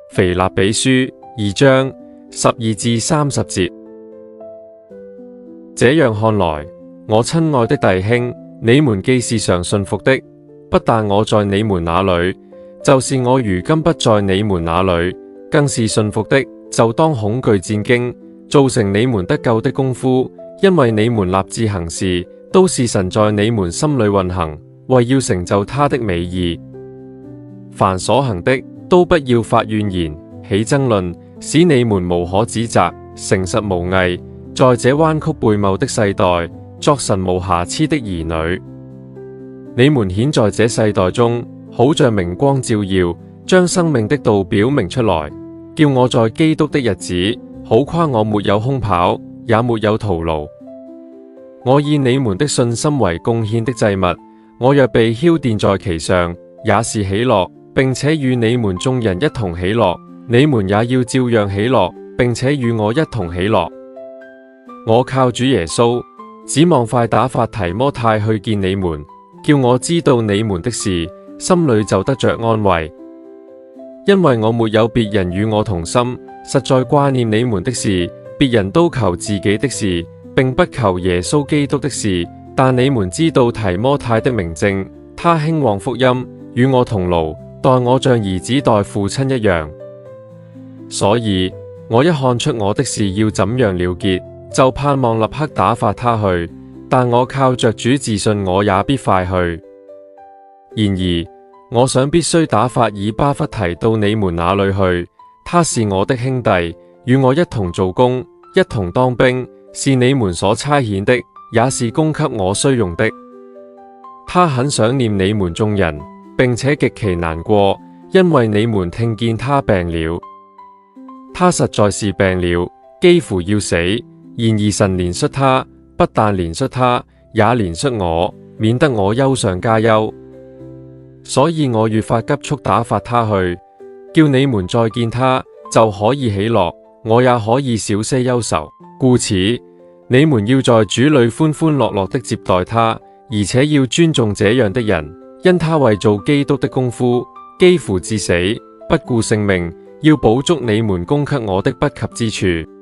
腓立比書2章12至30節。這樣看來，我親愛的弟兄，你們既是常信服的，不但我在你們那裏，就是我如今不在你們那裏，更是信服的，就當恐懼戰兢，造成你們得救的功夫，因為你們立志行事，都是神在你們心裏運行，為要成就他的美意。凡所行的，都不要發怨言，起爭論，使你們無可指責，誠實無偽，在這彎曲悖謬的世代，作神無瑕疵的兒女。你們顯在這世代中，好像明光照耀，將生命的道表明出來，叫我在基督的日子，好誇我沒有空跑，也沒有徒勞。我以你們的信心為貢獻的祭物，我若被澆奠在其上，也是喜樂，並且與你們眾人一同喜樂。你們也要照樣喜樂，並且與我一同喜樂。我靠主耶穌，指望快打發提摩太去見你們，叫我知道你們的事，心裏就得着安慰。因為我沒有別人與我同心，實在掛念你們的事，別人都求自己的事，並不求耶穌基督的事。但你們知道提摩太的明證，他興旺福音，與我同勞，待我像兒子待父親一樣。所以我一看出我的事要怎樣了結，就盼望立刻打發他去。但我靠着主自信，我也必快去。然而我想必須打發以巴弗提到你們那裏去，他是我的兄弟，與我一同做工，一同當兵，是你們所差遣的，也是供給我需用的。他很想念你們眾人，並且極其難過，因為你們聽見他病了。他實在是病了，幾乎要死。然而神憐恤他，不但憐恤他，也憐恤我，免得我憂上加憂。所以我越發急速打發他去，叫你們再見他就可以喜樂，我也可以少些憂愁。故此你們要在主裏歡歡樂樂的接待他，而且要尊重這樣的人，因他為做基督的功夫，幾乎至死，不顧性命，要補足你們供給我的不及之處。